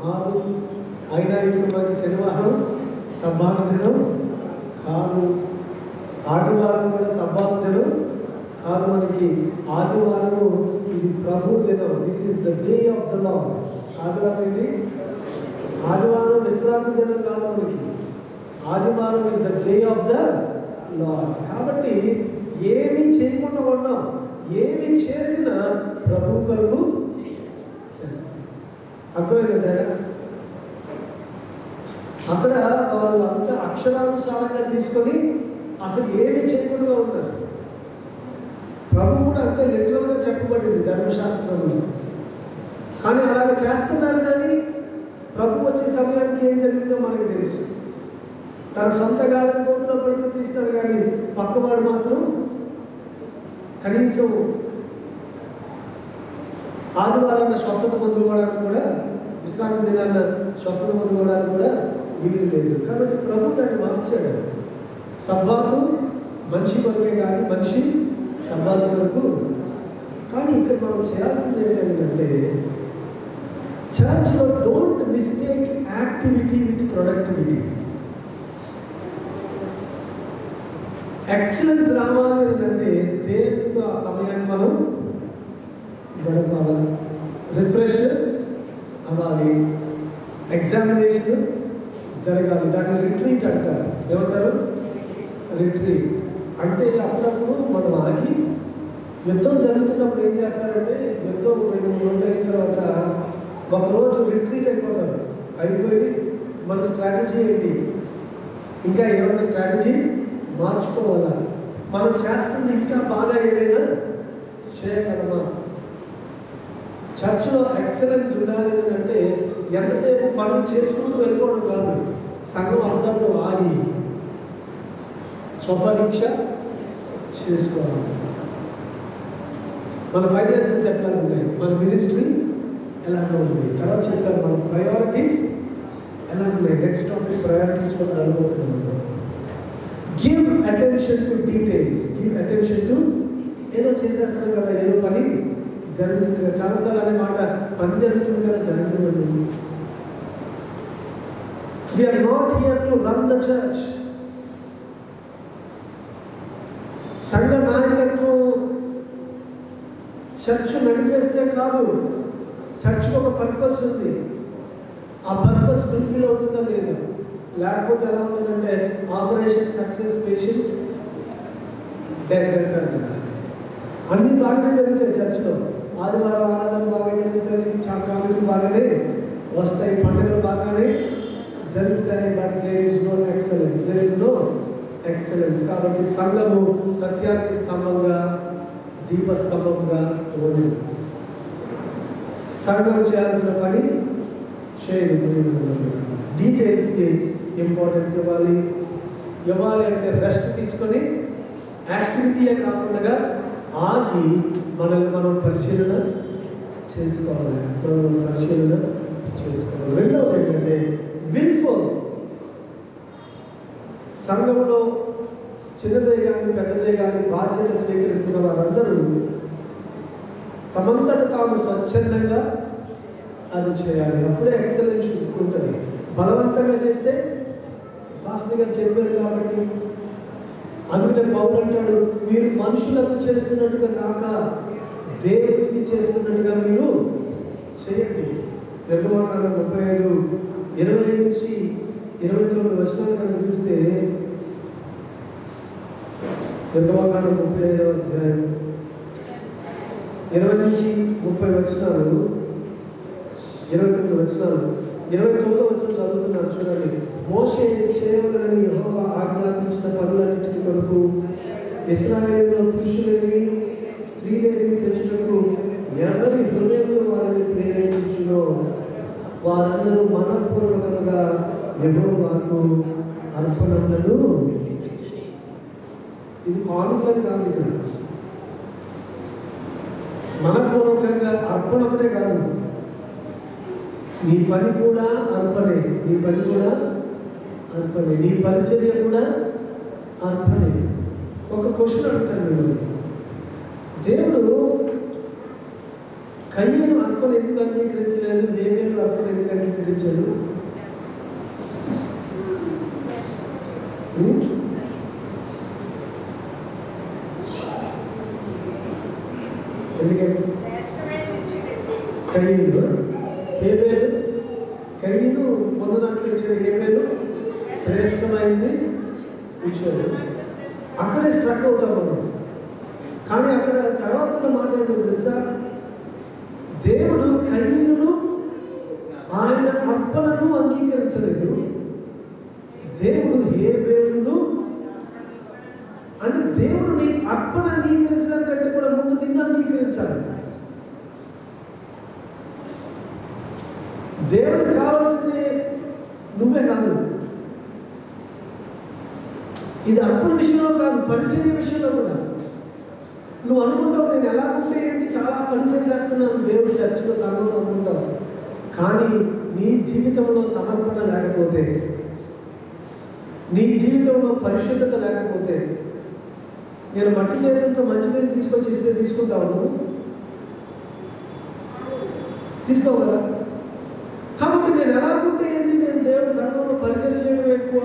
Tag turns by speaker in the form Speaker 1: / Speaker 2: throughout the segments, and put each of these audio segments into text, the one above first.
Speaker 1: 6 అయినా ఇప్పుడు మనకి శనివారం సబ్బాతు దినం కాదు, ఆదివారం కూడా సబ్బాతు దినం కాదు, మనకి ఆదివారము ఇది ప్రభు దినం. This is the day of the lord. ఆదివారం ఏంటి? ఆదివారం విశ్రాంతి దినం కాదు మనకి, ఆదివారం is the day of the lord. కాబట్టి ఏమీ చేయకుండా ఉన్నాం, ఏమి చేసినా ప్రభు కొరకు చేస్తాం. అర్థమైంది తేడా? అక్కడ వాళ్ళు అంత అక్షరానుసారంగా తీసుకొని అసలు ఏమి చేయకుండా ఉన్నారు. ప్రభు కూడా అంతే లిటరల్గా చెప్పబడింది ధర్మశాస్త్రంలో. కానీ అలాగ చేస్తున్నారు. కానీ ప్రభు వచ్చే సమయానికి ఏం జరిగిందో మనకు తెలుసు. తన సొంత గాలిని గోతులో పడితే తీస్తారు, కానీ పక్కవాడు మాత్రం కనీసం ఆదివారాన్ని స్వస్థత పొందుకోవడానికి కూడా, విశ్రాంతి దినాన్న స్వస్థత పొందుకోవడానికి కూడా వీలు లేదు. కాబట్టి ప్రభు దాన్ని మార్చాడు. సబ్బాతు మనిషి కొరకే కానీ మనిషి సబ్బాతు కొరకు. కానీ ఇక్కడ మనం చేయాల్సింది ఏంటంటే, చర్చ్లో don't mistake activity with productivity. Excellence రావాలి అంటే దేవునితో ఆ సమయాన్ని మనం గడపాలి, రిఫ్రెష్ అవ్వాలి, ఎగ్జామినేషన్ జరగాలి. దాన్ని రిట్రీట్ అంటారు. ఏమంటారు? రిట్రీట్ అంటే అప్పుడప్పుడు మనం ఆగి, యుద్ధం జరుగుతున్నప్పుడు ఏం చేస్తారంటే, యుద్ధం 2-3 రోజులు అయిన తర్వాత ఒకరోజు రిట్రీట్ అయిపోతారు. అయిపోయి మన స్ట్రాటజీ ఏంటి, ఇంకా ఏమైనా స్ట్రాటజీ మార్చుకోవాలా, మనం చేస్తుంది ఇంకా బాగా ఏదైనా చేయగలమా. చర్చ్లో ఎక్సలెన్స్ ఉండాలి అంటే ఎంతసేపు పనులు చేసుకుంటూ వెళ్ళిపోవడం కాదు. సంఘం అందరిలో ఆగి స్వపరీక్ష చేసుకోవాలి. మన ఫైనాన్సెస్ ఎట్లా ఉన్నాయి, మన మినిస్ట్రీ ఎలాగో ఉంది, తర్వాత చెప్తారు మన ప్రయారిటీస్ ఎలా ఉన్నాయి. నెక్స్ట్ టాపిక్ ప్రయారిటీస్ కూడా అడుగుతున్నాం. Give attention to details. Give attention to, ఏదో చేసేస్తాం కదా, ఏదో పని జరుగుతుంది కదా. చాలాసార్లు అనే మాట, పని జరుగుతుంది కదా, జరుగుతుంది. We are not here to run the church. సంఘ నాయకత్వం చర్చ్ నడిపేస్తే కాదు. చర్చ్కి ఒక పర్పస్ ఉంది. ఆ పర్పస్ ఫుల్ఫిల్ అవుతుందా లేదా? లేకపోతే ఎలా ఉంటుందంటే ఆపరేషన్ సక్సెస్, పేషెంట్ డెడ్ అంటారు కదా. అన్ని బాగానే జరుగుతాయి చర్చ్లో. ఆదివారం ఆరాధన బాగా జరుగుతుంది, కానుకలు బాగానే వస్తాయి, పండుగలు బాగానే జరుగుతాయి. But there is no excellence, there is no excellence. కాబట్టి సంఘము సత్యానికి స్తంభంగా, దీపస్తంభంగా ఉంది. సంఘం చేయాల్సిన పని చేయదు. డీటెయిల్స్కి ఇంపార్టెన్స్ ఇవ్వాలి. అంటే రెస్ట్ తీసుకొని యాక్టివిటీయే కాకుండా ఆగి మనల్ని మనం పరిశీలన చేసుకోవాలి. రెండవది ఏంటంటే విల్ఫుల్. సంఘంలో చిన్నదే కానీ పెద్దదే కానీ బాధ్యత స్వీకరిస్తున్న వారందరూ తమంతట తాము స్వచ్ఛందంగా అది చేయాలి. అప్పుడే ఎక్సలెన్స్ ఉంటుంది. బలవంతంగా చేస్తే పాస్టర్ గారు చెప్పారు కాబట్టి, అందుకనే పౌలు అంటాడు, మీరు మనుషులకు చేస్తున్నట్టుగా కాక దేవునికి చేస్తున్నట్టుగా మీరు చేయండి. నిర్గమకాండం 35:20-29 కనుక చూస్తే, నిర్గమకాండం 35వ అధ్యాయం 20-30 29 చదువుతున్నాను చూడండి. మోషే చేయవలనని యెహోవా ఆజ్ఞాపించిన పనులన్నింటి కొరకు ఇశ్రాయేలులో పురుషులేమి స్త్రీలేమి తెచ్చుటకు ఎవరి హృదయంలో వారిని ప్రేరేపించునో వారందరూ మనఃపూర్వకంగా యెహోవాకు అర్పణలను. ఇది కానుకని కాదు, ఇక్కడ మనపూర్వకంగా అర్పణ ఒకటే కాదు, నీ పని కూడా అర్పణే, నీ పరిచర్య కూడా అర్పణే. ఒక క్వశ్చన్ అడుగుతాను మిమ్మల్ని. దేవుడు కయ్యను అర్పణ ఎందుకు అంగీకరించలేదు, హేబేలు అర్పణ ఎందుకు అంగీకరించలేదు? ఇచ్చాడు? ఎందుకంటే కయ్యను హేబేలు, కయ్యను మొన్న దాంట్లో ఇచ్చాడు, హేబేలు శ్రేష్టమైంది ఇచ్చాడు. అక్కడే స్ట్రక్ అవుతాం మనం. కానీ అక్కడ తర్వాత ఉన్న మాట ఏంటో తెలుసా? దేవుడు కయ్యను ఆయన అర్పణను అంగీకరించలేదు, దేవుడు హేబేలును అంటే దేవుడు నీ అర్పణ అంగీకరించడం కంటే కూడా ముందు నిన్ను అంగీకరించాలి. దేవుడికి కావాల్సింది నువ్వే కాదు. ఇది అర్పణ విషయంలో కాదు, పరిచర్య విషయంలో కూడా. నువ్వు అనుకుంటావు నేను ఎలా ఉంటే ఏంటి, చాలా పని చేసేస్తున్నాను దేవుడు చర్చిలో సంఘంలో అనుకుంటావు. కానీ నీ జీవితంలో సమర్పణ లేకపోతే, నీ జీవితంలో పరిశుద్ధత లేకపోతే, నేను మట్టి చేతులతో మంచినీళ్ళు తీసుకొచ్చి ఇస్తే తీసుకుంటావు నువ్వు? తీసుకోవు కదా. కాబట్టి నేను ఎలా ఉంటే ఏంటి, నేను దేవుడి సంఘంలో పరిచయం చేయడం ఎక్కువ.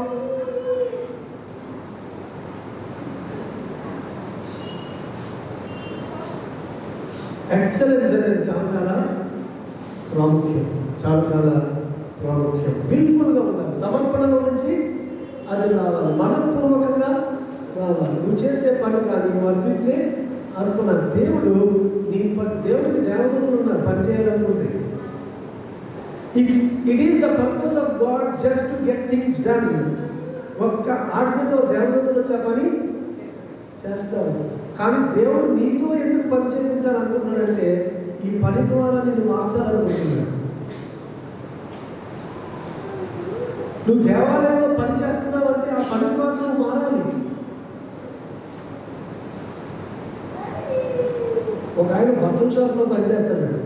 Speaker 1: ఎక్సలెన్స్ అనేది చాలా చాలా ప్రాముఖ్యం, చాలా చాలా ప్రాముఖ్యం. విల్ఫుల్గా ఉండాలి, సమర్పణలో నుంచి అది రావాలి, మనపూర్వకంగా రావాలి. నువ్వు చేసే పని కాదు, నువ్వు అర్పించే అర్పణ. దేవుడు దేవుడికి దేవదూతలు ఉన్నారు పని చేయాలనుకుంటే. If it is the purpose of God just to get things done, ఒక్క ఆజ్ఞతో దేవదూతలు వచ్చే పని చేస్తారు. కానీ దేవుడు నీతో ఎందుకు పని చేయించాలనుకుంటున్నాడంటే ఈ పని ద్వారా నిన్ను మార్చాలనుకుంటున్నాడు. నువ్వు దేవాలయంలో పని చేస్తున్నావు అంటే ఆ పని ద్వారా నువ్వు మారాలి. ఒక ఆయన బట్టల షాప్లో పనిచేస్తాడండి.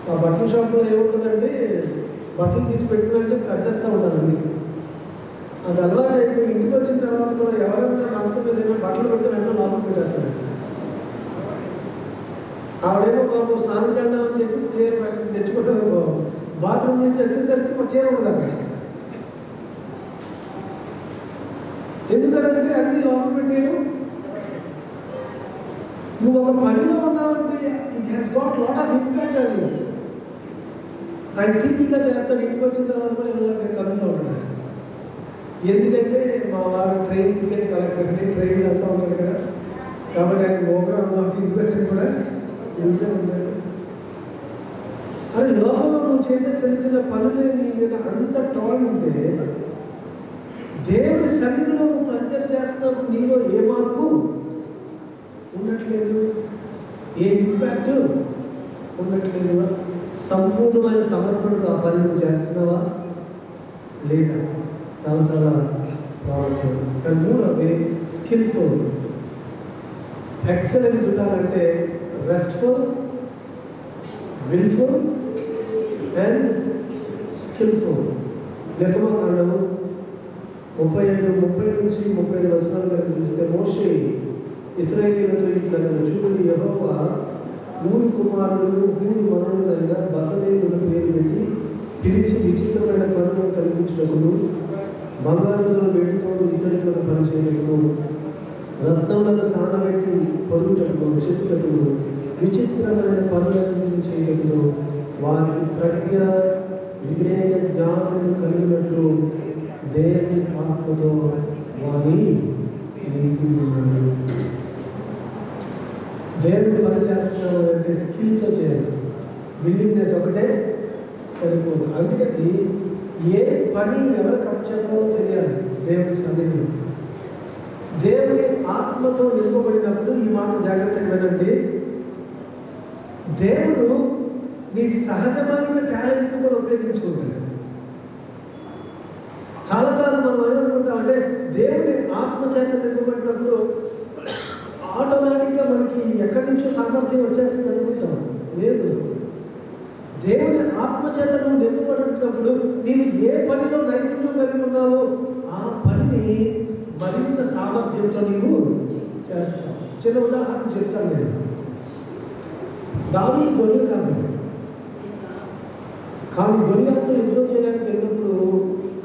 Speaker 1: ఆ బట్టల షాప్లో ఏముంటుందంటే బట్టలు తీసి పెట్టినట్టు సర్దేస్తూ ఉంటారండి. అది అలవాటు అయిపోయి ఇంటికి వచ్చిన తర్వాత కూడా ఎవరైనా మనసు మీద ఏమైనా బట్టలు పెడితే వెంటనే లోపల పెట్టేస్తాడు. ఆవిడేమో బాబు స్నానం చేద్దామని చెప్పి చీర తెచ్చుకుంటారు. బాత్రూమ్ నుంచి వచ్చేసరికి మా చీర ఉండదు అక్కడ. ఎందుకంటే అన్ని లోపల పెట్టేయడం. నువ్వు ఒక పనిలో ఉన్నావంటే it has got lot of impact. అది ఆయన టీటీగా చేస్తాడు. ఇంటికి వచ్చిన తర్వాత కూడా ఇలా కదులుతూ ఉంటాడు. ఎందుకంటే మా వారు ట్రైన్ టికెట్ కలెక్టర్ అండి, ట్రైన్ వెళ్తూ ఉంటాడు కదా. కాబట్టి ఆయన మోగా ఇంటికి వచ్చిన కూడా ఇంట్లో ఉన్నాడు. అరే లోకంలో నువ్వు చేసే చిన్న చిన్న పనులే నీ మీద అంత టాల్ ఉంటే దేవుడి సన్నిధిలో నువ్వు పరిచయం చేస్తున్నప్పుడు నీలో ఏ మార్పు ఉండట్లేదు, ఏ ఇంపాక్ట్ ఉండట్లేదు. సంపూర్ణమైన సమర్పణతో ఆ పని నువ్వు చేస్తున్నావా లేదా? చాలా చాలా ప్రాముఖ్యం. కానీ మూడవది స్కిల్ఫుల్. ఎక్సలెన్స్ ఉండాలంటే రెస్ట్ఫుల్, విల్ఫుల్ అండ్ స్కిల్ఫుల్. నిర్గమకాండము 30 నుంచి 32 వచనాలు కనుక చూస్తే, మోషే ఇశ్రాయేలీయులతో ఇట్లా చూడండి, యెహోవా 3 కుమారులను 3 మనులైన బసలేయుల పేరు పెట్టి పిలిచి విచిత్రమైన పనులను కల్పించినప్పుడు, బంగారుతో వెండితో ఇతరులతో పనిచేయటకు, రత్నములను సానబెట్టి పొరుగుటకు, చెప్పుటకు, విచిత్రమైన పనులన్నింటినీ చేయటకు, వారికి ప్రజ్ఞ వివేక జ్ఞానములు కలిగినట్లు దేవుని ఆత్మతో వారిని నింపుతున్నాడు. దేవుని పని చేస్తున్నాడు అంటే స్కిల్తో చేయాలి. విల్లింగ్నెస్ ఒకటే సరిపోదు. అందుకని ఏ పని ఎవరికి అప్పచెప్పాలో తెలియాలి. దేవుని సన్నిధిలో దేవుని ఆత్మతో నింపబడినప్పుడు ఈ మాట జాగ్రత్తగా వినండి. దేవుడు నీ సహజమైన టాలెంట్ను కూడా ఉపయోగించుకుంటాడు. చాలాసార్లు మనం ఏమనుకుంటాం అంటే దేవుని ఆత్మ చేత నింపబడినప్పుడు ఆటోమేటిక్గా మనకి ఎక్కడి నుంచో సామర్థ్యం వచ్చేస్తుంది అనుకుంటాం. లేదు, దేవుని ఆత్మచేత నువ్వు నింపబడినప్పుడు నీవు ఏ పనిలో నైపుణ్యం కలిగి ఉన్నావో ఆ పనిని మరింత సామర్థ్యంతో నీవు చేస్తావు. చిన్న ఉదాహరణ చెప్తాను నేను. దావీదు గొర్రెలు కావాలి. కానీ గొలియాతుతో యుద్ధం చేయడానికి వెళ్ళినప్పుడు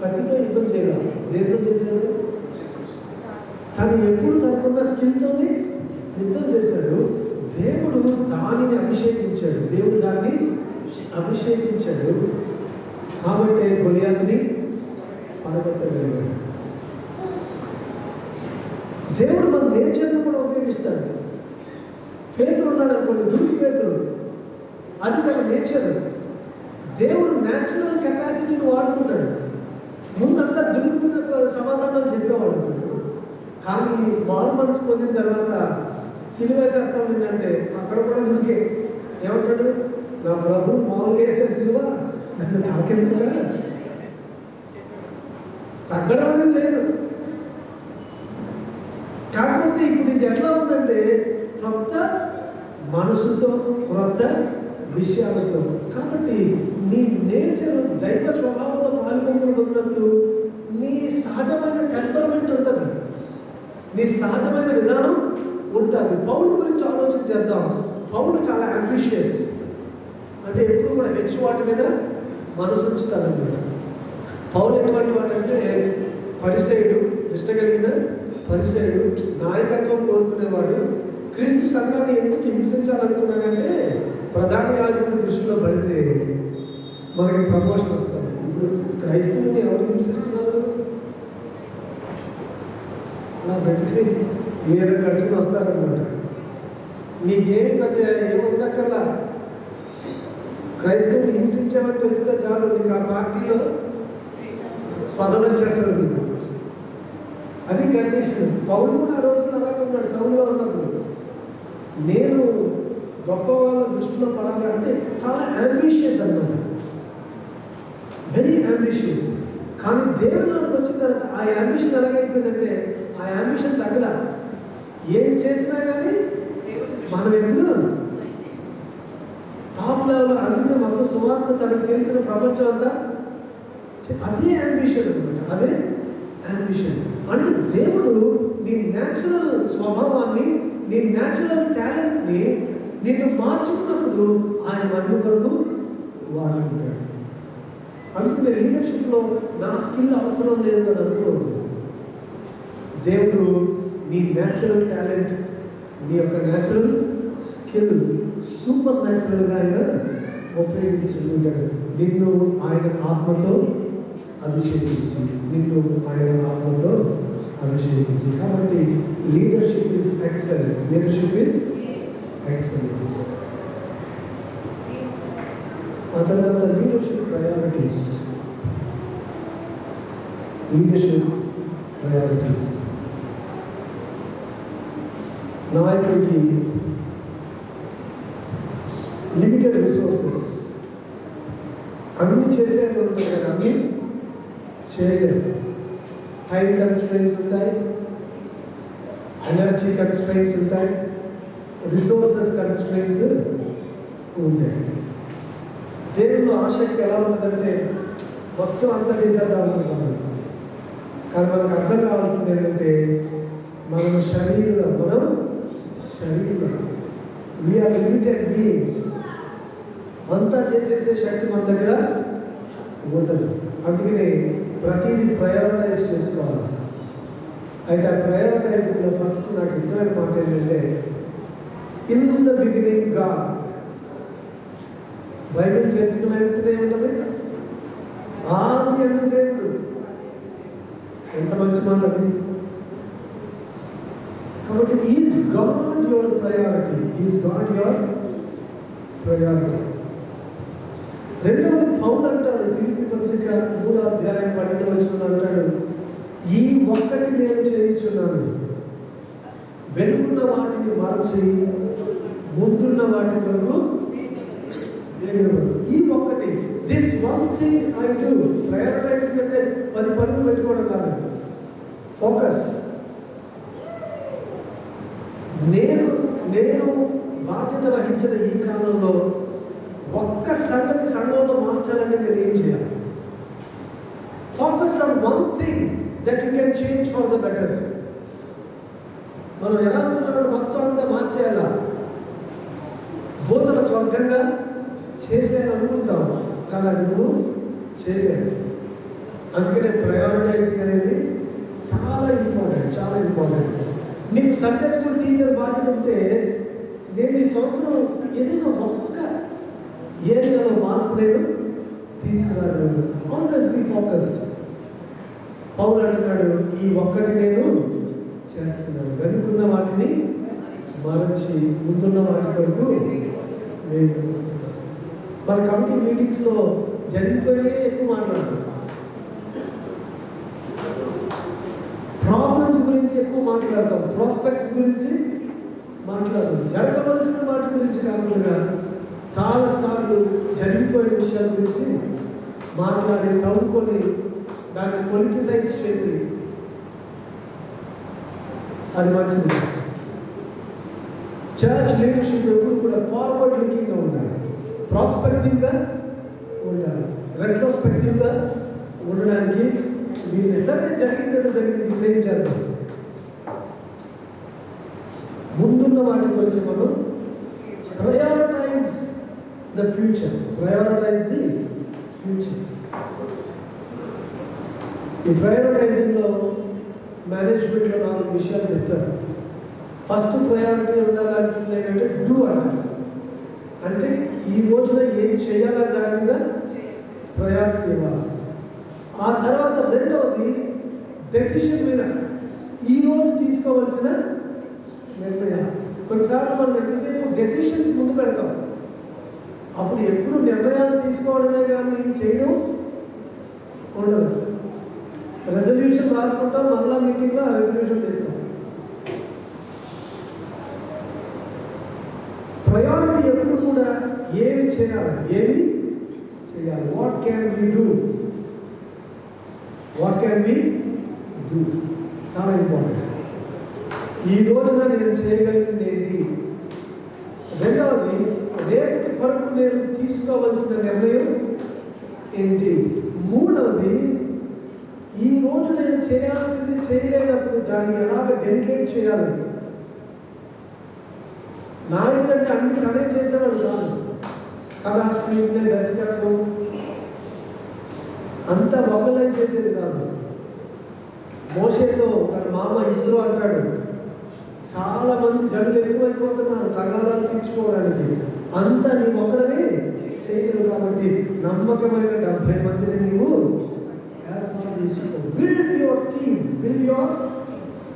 Speaker 1: కత్తితో యుద్ధం చేయాలి. దేంతో చేశాడు? తను ఎప్పుడు తనకున్న స్కిల్తోనే యుద్ధం చేశాడు. దేవుడు దానిని అభిషేకించాడు. దేవుడు దాన్ని అభిషేకించాడు కాబట్టి గొలియాతుని పడగొట్టగలిగాడు. దేవుడు మన నేచర్ను కూడా ఉపయోగిస్తాడు. పేతురు ఉన్నాడు అనుకోండి, దురికి పేతురు, అది తన నేచర్. దేవుడు న్యాచురల్ కెపాసిటీని వాడుకుంటాడు. ముందంతా దుడుకుతున్న సమాధానాలు చెప్పేవాడు అతను. కానీ మారు మనసు పొందిన తర్వాత సిలువేసేస్తాం ఏంటంటే అక్కడ కూడా దుడికే ఏమంటాడు? నా ప్రభు మామూలుగా వేస్తాడు సిలువ, నన్ను తాకెందుకుగా. తగ్గడం అనేది లేదు. కాకపోతే ఇప్పుడు ఇది ఎట్లా ఉందంటే క్రొత్త మనసుతో, క్రొత్త విషయాలతో. కాబట్టి నీ నేచర్ దైవ స్వభావంలో పాల్గొనలు ఉన్నప్పుడు నీ సహజమైన టెంపర్మెంట్ ఉంటుంది, నీ సహజమైన విధానం ఉంటుంది. పౌలు గురించి ఆలోచన చేద్దాం. పౌలు చాలా అంబిషియస్, అంటే ఎప్పుడు కూడా హెచ్చు వాటి మీద మనసు ఉంచుతాడు అనమాట. పౌలు ఎటువంటి వాడంటే పరిసయుడు, నిష్ట కలిగిన పరిసయుడు, నాయకత్వం కోరుకునేవాడు. క్రీస్తు సంఘాన్ని ఎందుకు హింసించాలనుకున్నాడంటే ప్రధాన యాజకుడి దృష్టిలో పడితే మనకి ప్రమోషన్ వస్తుంది. ఇప్పుడు క్రైస్తవుని ఎవరు హింసిస్తున్నారు? నా పెట్టి ఏదో కట్టుకుని వస్తారనమాట. నీకేమి పెద్ద ఏమి ఉండక్కర్లా, క్రైస్తవుని హింసించామని తెలిస్తే చాలు, నీకు ఆ పార్టీలో పదవి వచ్చేస్తారు నీకు. అది కండిషన్. పౌలు కూడా ఆ రోజున అలాగే ఉన్నాడు. సౌలుగా ఉన్నప్పుడు నేను గొప్ప వాళ్ళ దృష్టిలో పడాలంటే చాలా అంబిషియస్ అన్నమాట, వెరీ అంబిషియస్. కానీ దేవుళ్ళకి వచ్చిన తర్వాత ఆ అంబిషన్ ఎలాగైపోయిందంటే ఆ అంబిషన్ తగ్గల. ఏం చేసినా కానీ మనం ఎప్పుడు టాప్ లెవెల్. అందుకనే మొత్తం సువార్త తనకు తెలిసిన ప్రపంచం అంతా అదే అంబిషన్ అనమాట, అదే అంబిషన్. అంటే దేవుడు నీ న్యాచురల్ స్వభావాన్ని, నీ న్యాచురల్ టాలెంట్ని నిన్ను మార్చుకున్నప్పుడు ఆయన మహిమ కొరకు వాడుకుంటాడు. అందుకనే లీడర్షిప్లో నా స్కిల్ అవసరం లేదు అని అనుకోవద్దు. దేవుడు నీ న్యాచురల్ టాలెంట్, నీ యొక్క న్యాచురల్ స్కిల్ సూపర్ న్యాచురల్గా ఆయన ఉపయోగించుకుంటాడు. నిన్ను ఆయన ఆత్మతో అభిషేకించి, నిన్ను ఆయన ఆత్మతో అభిషేకించి. కాబట్టి leadership is excellence. Leadership is excellence. ఆ తర్వాత లీడర్షిప్ ప్రయారిటీస్. Leadership priorities. నాయకుడికి లిమిటెడ్ రిసోర్సెస్, అన్ని చేసేది ఉంటాయి కానీ అన్ని చేయలేరు. టైం కన్స్ట్రెయింట్స్ ఉంటాయి, ఎనర్జీ కన్స్ట్రెయింట్స్ ఉంటాయి, రిసోర్సెస్ కన్స్ట్రెయింట్స్ ఉంటాయి. దేవుల్లో ఆసక్తి ఎలా ఉంటుందంటే మొత్తం అంతా చేసేద్దాం అనుకుంటున్నాం. కానీ మనకు అర్థం కావాల్సింది ఏంటంటే మనం శరీరం, వీఆర్ లిమిటెడ్ బీయింగ్స్. అంతా చేసేసే శక్తి మన దగ్గర ఉండదు. అందుకని ప్రతిదీ ప్రయారిటైజ్ చేసుకోవాలి. అయితే ఆ ప్రయారిటైజింగ్లో ఫస్ట్ నాకు ఇష్టమైన మాట ఏంటంటే in the beginning God. Bible తెరిచిన వెంటనే ఉన్నది ఆది అన్న దేవుడు. ఎంత మంచి మాట అది. కాబట్టి is God your priority, is God your priority. రెండవది పౌలు అంటాడు, ఫిలిప్పీ పత్రిక 3వ అధ్యాయం 12వ వచనం అంటాడు, ఈ ఒక్కటి నేను చేయించున్నాను, వెనుకున్న వాటిని మరచి ముందున్న వాటి కొరకు ఈ ఒక్కటి, this one thing I do. Prioritising అంటే 10 పనులు పెట్టుకోవడం కాదు, ఫోకస్. నేను బాధ్యత వహించిన ఈ కాలంలో ఒక్క సంగతి సంఘంలో మార్చాలంటే నేను ఏం చేయాలి? Focus on one thing that you can change for the better. మనం ఎలా అనుకుంటున్నాం? మొత్తం అంతా మార్చేయాలా, భూతల స్వర్గంగా చేసేయాలనుకుంటాం. కానీ అది నువ్వు చేయలేవు. అందుకనే ప్రయారిటైజింగ్ అనేది చాలా ఇంపార్టెంట్. నీకు సండే స్కూల్ టీచర్ బాధ్యత ఉంటే నేను ఈ సంవత్సరం ఏదైనా ఒక్క ఏరియాలో మార్పు నేను తీసుకురాగలను. Always be focused. పౌలు అంటున్నాడు, ఈ ఒక్కటి నేను చేస్తున్నాను, వెనుకున్న వాటిని మరచి ముందున్న వాటి కొరకు నేను. మన కమిటీ మీటింగ్స్లో జరిగిపోయినే ఎక్కువ మాట్లాడతాం. ప్రాబ్లమ్స్ గురించి ఎక్కువ మాట్లాడతాం, ప్రాస్పెక్ట్స్ గురించి మాట్లాడతాం. జరగవలసిన వాటి గురించి కాకుండా చాలాసార్లు జరిగిపోయిన విషయాల గురించి మాట్లాడి తవ్వుకొని దాన్ని పొలిటిసైజ్ చేసి అది మంచిది. చర్చ్ లీడర్షిప్ ఎప్పుడు కూడా ఫార్వర్డ్ లుకింగ్గా ఉండాలి, ప్రాస్పెక్టివ్గా ఉండాలి, రెట్రోస్పెక్టివ్గా ఉండడానికి వీళ్ళు సరే జరిగింది ఇప్పుడు ఏం చేద్దాం. ముందున్న వాటి గురించి మనం ప్రయారిటైజ్ ద ఫ్యూచర్. ఈ ప్రయారిటైజింగ్లో మేనేజ్మెంట్లో 4 విషయాలు చెప్తారు. ఫస్ట్ ప్రయారిటీ ఉండాల్సింది ఏంటంటే డూ అంటారు. అంటే ఈ రోజున ఏం చేయాలని దాని మీద ప్రయారిటీ ఇవ్వాలి. ఆ తర్వాత రెండవది డెసిషన్ మీద, ఈరోజు తీసుకోవాల్సిన నిర్ణయాలు. కొన్నిసార్లు మనం ఎంతసేపు డెసిషన్స్ ముందు పెడతాం, అప్పుడు ఎప్పుడు నిర్ణయాలు తీసుకోవడమే కానీ చేయడం ఉండదు. రెజల్యూషన్ రాసుకుంటాం, మళ్ళా మీటింగ్లో ఆ రెజల్యూషన్ తీస్తాం. ప్రయారిటీ ఎప్పుడు కూడా ఏమి చేయాలి, వాట్ క్యాన్ వి డూ, చాలా ఇంపార్టెంట్. ఈ రోజున నేను చేయగలిగింది ఏంటి. రెండవది, రేపటి కొరకు నేను తీసుకోవలసిన నిర్ణయం ఏంటి. మూడవది, ఈ రోజు నేను చేయాల్సింది చేయలేనప్పుడు దాన్ని ఎలాగ డెలికేట్ చేయాలి. నాయకుడు అంటే అన్ని తనే చేసేవాడు కాదు. కథా స్క్రీన్ దర్శకత్వం అంతా ఒకళ్ళే చేసేది కాదు. మోషేతో తన మామ ఇద్దరు అంటాడు, చాలా మంది జనులు ఎక్కువైపోతున్నారు తగాదాలు తీర్చుకోవడానికి, అంతా నీవు ఒక్కడనే చేయలేవు. కాబట్టి నమ్మకమైన 70 మందిని నీవు ఏర్పాటు చేసుకో. Build your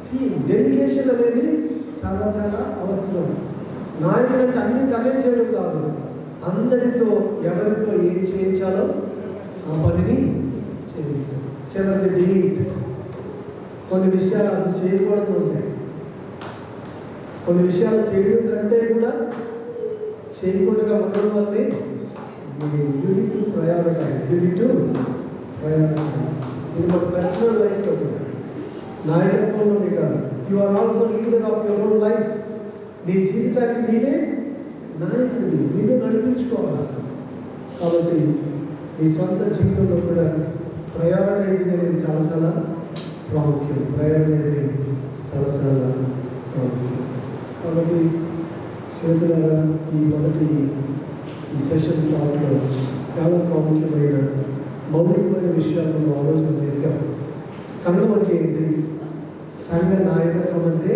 Speaker 1: team. డెలిగేషన్ అనేది చాలా అవసరం. నాయకుడు అంటే అన్ని తనే చేయడం కాదు, అందరితో ఎవరితో ఏం చేయించాలో ఆ పనిని చేయించాలి. చివరికి డిలీట్. కొన్ని విషయాలు అది చేయకూడదు ఉంటాయి, కొన్ని విషయాలు చేయడం కంటే కూడా చేయకుండా ఉండడం వల్లే యూనిట్ టు ప్రయారిటైజ్. ఇది మన పర్సనల్ లైఫ్లో కూడా, నాయకత్వంలోనే కాదు. You are also leader of your own life. నీ జీవితానికి నీవే నాయకుడివి, నీవే నడిపించుకోవాలి. కాబట్టి నీ సొంత జీవితంలో కూడా ప్రయారిటైజింగ్ అనేది చాలా ప్రాముఖ్యం. కాబట్టి స్నేహితులారా, ఈ మొదటి సెషన్ టాక్లో చాలా ప్రాముఖ్యమైన మౌలికమైన విషయాలను ఆలోచన చేశాం. సంఘం అంటే ఏంటి, సంఘ నాయకత్వం అంటే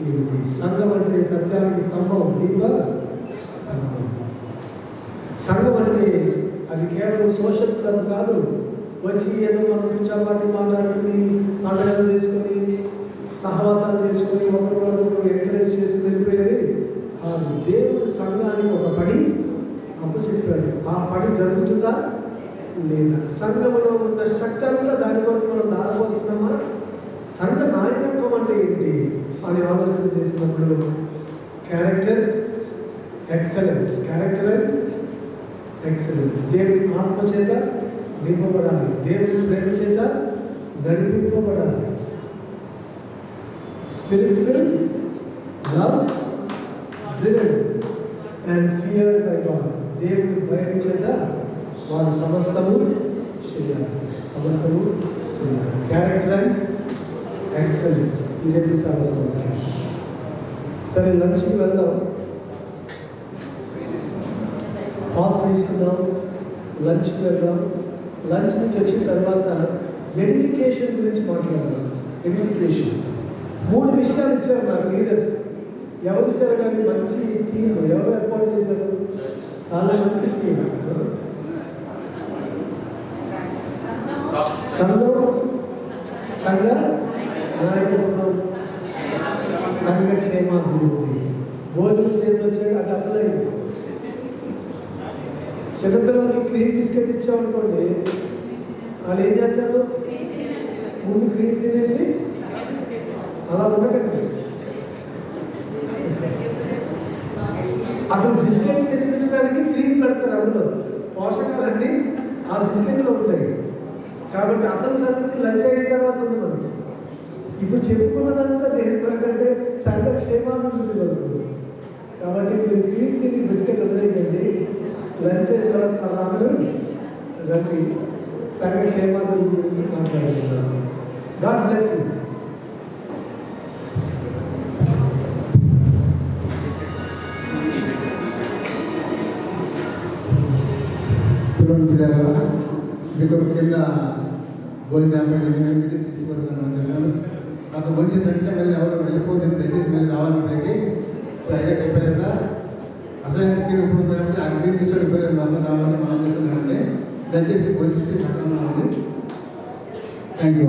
Speaker 1: ఏమిటి, సంఘం అంటే సత్యానికి స్తంభం, దీప స్తంభం. సంఘం అంటే అది కేవలం సోషల్ క్లబ్ కాదు, వచ్చి ఏదో మనం పిచ్చాపాటి మాట్లాడుకుని పండుగలు చేసుకుని సహవాసాలు చేసుకుని ఒకరికొకరు ఎంకరేజ్ చేసుకుని వెళ్ళిపోయేది కాదు. దేవుడు సంఘానికి ఒక పని అప్పచెప్పాడు. ఆ పని జరుగుతుందా లేదా, సంఘంలో ఉన్న శక్తి అంతా దాని కొరకు మనం దారిపోస్తున్నామా, సంఘ నాయకత్వం అంటే ఏంటి అని ఆలోచన చేసినప్పుడు క్యారెక్టర్ ఎక్సలెన్స్. దేవుని ఆత్మ చేత నింపబడాలి, దేవుని ప్రేమ చేత నడిపింపబడాలి. Spirit filled, love driven and fear by God. దేవుని భయం చేత వారు సమస్తము చేయాలి. క్యారెక్టర్ అండ్ ఎక్సలెన్స్, ఈ రెండు చాలా ముఖ్యం. సరే, లంచ్కి వెళ్దాం. పాస్ తీసుకుందాం. లంచ్కి వెళ్దాం. లంచ్ నుంచి వచ్చిన తర్వాత ఎడిఫికేషన్ గురించి మాట్లాడదాం. ఎడిఫికేషన్ 3 విషయాలు ఇచ్చారు నాకు లీడర్స్. ఎవరు ఇచ్చారు కానీ మంచి టీం ఎవరు ఏర్పాటు చేశారు? చాలా మంచి టీం. సంఘం, సంఘ నాయకత్వం, సంఘ క్షేమాభివృద్ధి. భోజనం చేసి వచ్చాడు, అది అసలైంది. చిన్నపిల్లలకి క్రీమ్ బిస్కెట్ ఇచ్చామనుకోండి, వాళ్ళు ఏం చేస్తారు? ముందు క్రీమ్ తినేసి అలా ఉండకండి. అసలు బిస్కెట్ తినిపించడానికి క్రీమ్ పెడతారు, అందులో పోషకాలన్నీ ఆ బిస్కెట్లో ఉంటాయి. కాబట్టి అసలు సంగతి లంచ్ అయిన తర్వాత ఉంది మనకి. ఇప్పుడు చెప్పుకున్నదంతా దేని కొరకంటే సంఘ క్షేమాభివృద్ధి కొరకు. కాబట్టి మీరు క్రీమ్ తిని బిస్కెట్ వదిలేయండి. లంచ్ అయిన తర్వాత వాళ్ళందరూ రండి, సంఘ క్షేమాభివృద్ధి గురించి మాట్లాడుతున్నారు. God bless you.
Speaker 2: మీకు కింద భోజనం తీసుకుంటున్నాను చేశాను. అతను భోజనం మళ్ళీ ఎవరు వెళ్ళిపోతుంది, దయచేసి మళ్ళీ రావాలంటే అయ్యా చెప్పారు కదా అసలు ఇప్పుడు కాబట్టి ఆ గ్రీన్ తీసుకొని వెళ్ళిపోయారు. అందరూ రావాలని మనం చేస్తున్నానంటే దయచేసి భోజనం థ్యాంక్ యూ.